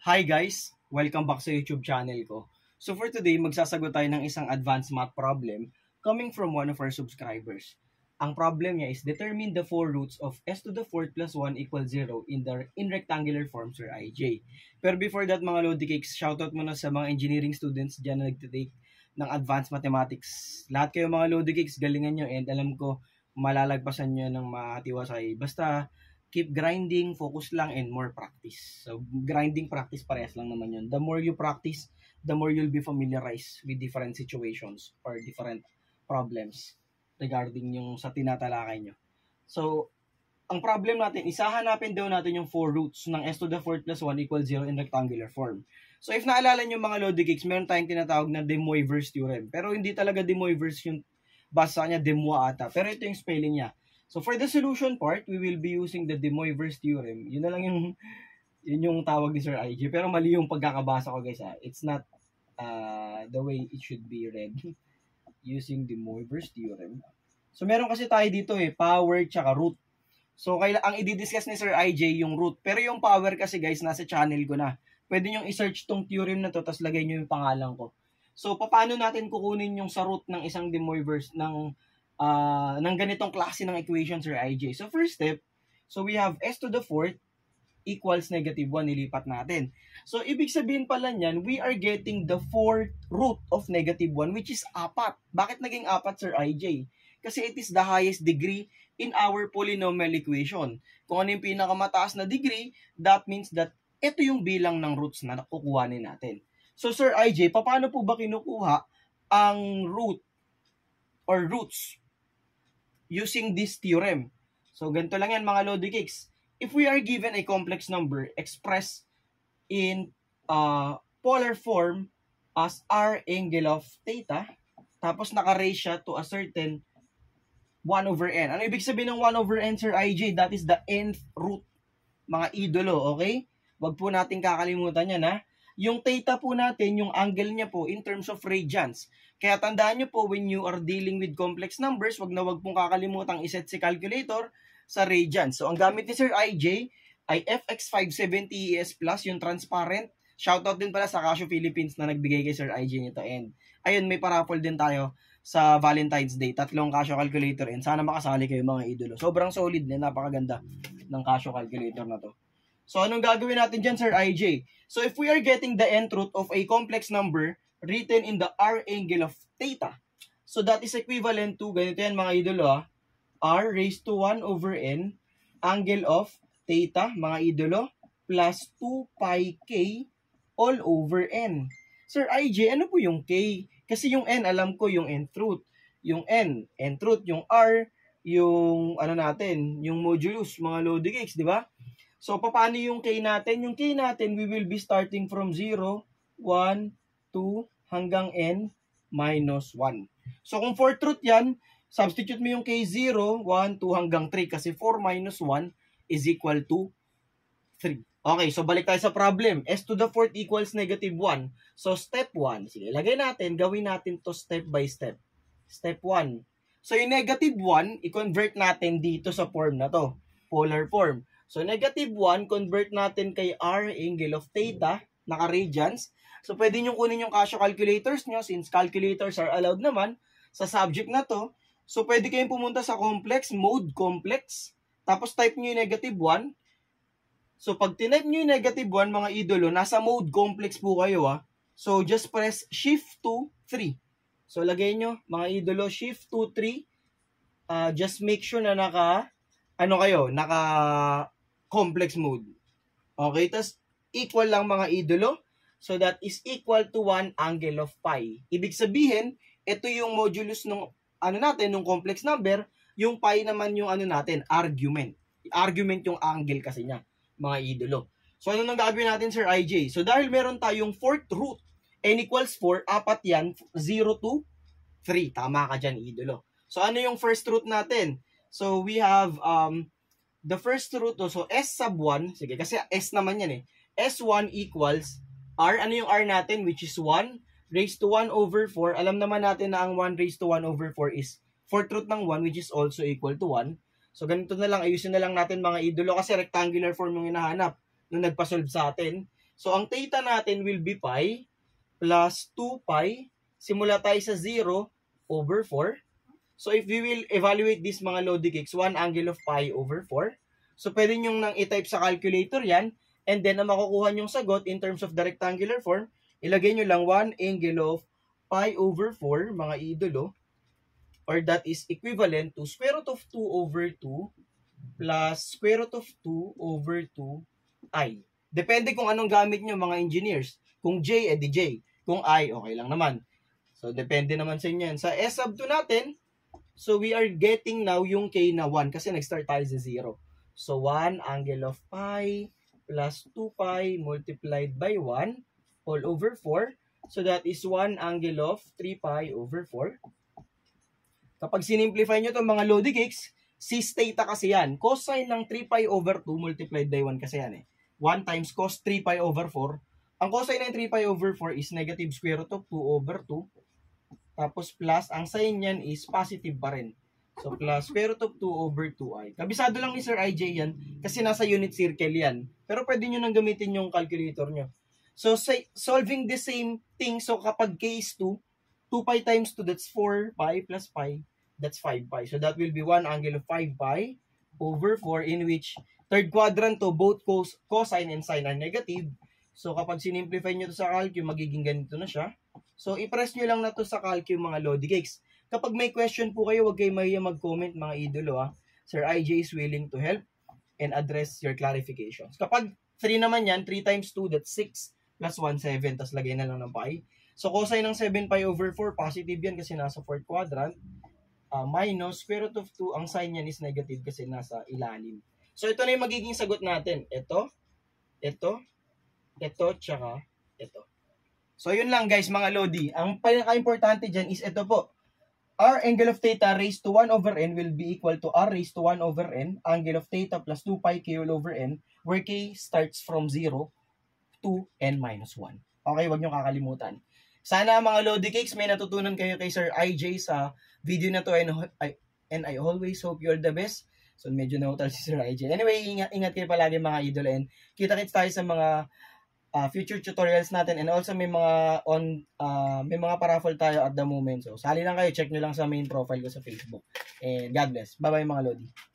Hi guys! Welcome back sa YouTube channel ko. So for today, magsasagot tayo ng isang advanced math problem coming from one of our subscribers. Ang problem niya is determine the four roots of s to the fourth plus 1 equals 0 in rectangular form, Sir IJ. Pero before that mga Lodi Cakes, shoutout muna sa mga engineering students dyan na nagtitake ng advanced mathematics. Lahat kayo mga Lodi Cakes, galingan nyo and alam ko malalagpasan nyo ng matiwasay. Basta keep grinding, focus lang, and more practice. So, grinding practice, parehas lang naman yun. The more you practice, the more you'll be familiarized with different situations or different problems regarding yung sa tinatalakay nyo. So, ang problem natin, isahanapin daw natin yung four roots ng s to the fourth plus 1 equals 0 in rectangular form. So, if naalala nyo mga Lodi Cakes, meron tayong tinatawag na de Moivre's theorem. Pero hindi talaga de Moivre's yung basa niya, de Moivre ata. Pero ito yung spelling niya. So for the solution part, we will be using the de Moivre's theorem. Yun na lang yung tawag ni Sir IJ. Pero mali yung pagkakabasa ko guys ha. It's not the way it should be read. Using de Moivre's theorem. So meron kasi tayo dito power tsaka root. So ang i-discuss ni Sir IJ yung root. Pero yung power kasi guys, nasa channel ko na. Pwede nyo i-search tong theorem na to, tapos lagay nyo yung pangalan ko. So paano natin kukunin yung sa root ng isang de Moivre's ng ganitong klase ng equation, Sir IJ. So first step, so we have s to the fourth equals negative 1, nilipat natin. So ibig sabihin pala niyan, we are getting the fourth root of negative 1, which is 4. Bakit naging 4, Sir IJ? Kasi it is the highest degree in our polynomial equation. Kung ano yung pinakamataas na degree, that means that ito yung bilang ng roots na nakukuhanin natin. So Sir IJ, paano po ba kinukuha ang root or roots using this theorem? So, ganito lang yan mga Lodi Cakes. If we are given a complex number expressed in polar form as r angle of theta, tapos naka-raise siya to a certain 1 over n. Ano ibig sabihin ng 1 over n, Sir IJ? That is the nth root, mga idolo, okay? Wag po natin kakalimutan yan, ha? Yung theta po natin, yung angle niya po in terms of radians. Kaya tandaan nyo po, when you are dealing with complex numbers, wag pong kakalimutang iset si calculator sa radians. So, ang gamit ni Sir IJ ay FX570 ES Plus, yung transparent. Shoutout din pala sa Casio Philippines na nagbigay kay Sir IJ nito. And, ayun, may paraffle din tayo sa Valentine's Day. 3 Casio calculator. And sana makasali kayo mga idolo. Sobrang solid na, napakaganda ng Casio calculator na to. So, anong gagawin natin dyan, Sir IJ? So, if we are getting the nth root of a complex number written in the r angle of theta, so that is equivalent to, ganito yan mga idolo, r raised to 1 over n, angle of theta, mga idolo, plus 2 pi k all over n. Sir IJ, ano po yung k? Kasi yung n, alam ko yung nth root. Yung nth root, yung r, yung ano natin, yung modulus, mga Lodi Cakes, di ba? So, paano yung k natin? Yung k natin, we will be starting from 0, 1, 2, hanggang n minus 1. So, kung fourth root yan, substitute mo yung k 0, 1, 2, hanggang 3. Kasi 4 minus 1 is equal to 3. Okay, so balik tayo sa problem. S to the fourth equals negative 1. So, step 1. Sige, lagay natin, gawin natin to step by step. Step 1. So, yung negative 1, i-convert natin dito sa form na to. Polar form. So, negative 1, convert natin kay r angle of theta, naka-radians. So, pwede nyo kunin yung Casio calculators nyo since calculators are allowed naman sa subject na to. So, pwede kayong pumunta sa complex, mode complex. Tapos, type nyo yung negative 1. So, pag tinype nyo yung negative 1, mga idolo, nasa mode complex po kayo, ha. So, just press shift to 3. So, lagay nyo, mga idolo, shift to 3. Just make sure na naka complex mode. Okay, tas equal lang mga idolo. So that is equal to 1 angle of pi. Ibig sabihin, ito yung modulus ng nung complex number, yung pi naman yung natin, argument. Argument yung angle kasi niya, mga idolo. So ano nang gagawin natin, Sir IJ? So dahil meron tayong fourth root, n equals 4, apat yan, 0 to 3. Tama ka dyan, idolo. So ano yung first root natin? So we have the first root, so s sub 1, sige, kasi s naman yan S1 equals r, ano yung r natin, which is 1, raised to 1 over 4. Alam naman natin na ang 1 raised to 1 over 4 is fourth root ng 1, which is also equal to 1. So, ganito na lang, ayusin na lang natin mga idolo, kasi rectangular form yung hinahanap nung nagpa-solve sa atin. So, ang theta natin will be pi plus 2 pi. Simula tayo sa 0 over 4. So, if we will evaluate this mga Lodi Cakes, 1 angle of pi over 4. So, pwede nyo nang i-type sa calculator yan. And then, ang makukuha nyong sagot in terms of the rectangular form, ilagay nyo lang 1 angle of pi over 4, mga idolo. Or that is equivalent to square root of 2 over 2 plus square root of 2 over 2i. Depende kung anong gamit nyo mga engineers. Kung j, edi j. Kung I, okay lang naman. So, depende naman sa inyo yan. Sa S sub 2 natin, so we are getting now yung k na 1 kasi nag-start tayo sa 0. So, 1 angle of pi plus 2 pi multiplied by 1 all over 4. So, that is 1 angle of 3 pi over 4. Kapag sinimplify nyo itong mga Lodi Cakes, cis theta kasi yan. Cosine ng 3 pi over 2 multiplied by 1 kasi yan eh. 1 times cos 3 pi over 4. Ang cosine ng 3 pi over 4 is negative square root of 2 over 2. Tapos plus, ang sign yan is positive pa rin. So plus square root of 2 over 2i. Kabisado lang ni Sir IJ yan kasi nasa unit circle yan. Pero pwede nyo nang gamitin yung calculator nyo. So solving the same thing, so kapag k is 2, 2 pi times 2, that's 4 pi plus pi. That's 5 pi. So that will be 1 angle of 5 pi over 4 in which third quadrant to both cosine and sine are negative. So kapag sinimplify nyo to sa calculus, magiging ganito na siya. So i-press nyo lang na to sa calculus mga Lodi Cakes. Kapag may question po kayo, huwag kayo mahiya mag-comment mga idolo ha. Sir IJ is willing to help and address your clarifications. Kapag 3 naman yan, 3 times 2, that's 6 plus 1, 7. Tapos lagay na lang ng pi. So cosine ng 7 pi over 4, positive yan kasi nasa fourth quadrant. Minus square root of 2, ang sign niyan is negative kasi nasa ilalim. So, ito na yung magiging sagot natin. Ito, tsaka ito. So, yun lang guys mga Lodi. Ang pinaka-importante dyan is ito po. R angle of theta raised to 1 over n will be equal to R raised to 1 over n, angle of theta plus 2 pi k all over n, where k starts from 0 to n minus 1. Okay, wag nyo kakalimutan. Sana mga Lodi Cakes, may natutunan kayo kay Sir IJ sa video na to and I always hope you're the best. So medyo nautal si Sir IJ. Anyway, ingat kayo palagi mga idol and kita-kits tayo sa mga future tutorials natin and also may mga paraffle tayo at the moment. So sali lang kayo, check nyo lang sa main profile ko sa Facebook. And God bless. Bye-bye mga Lodi.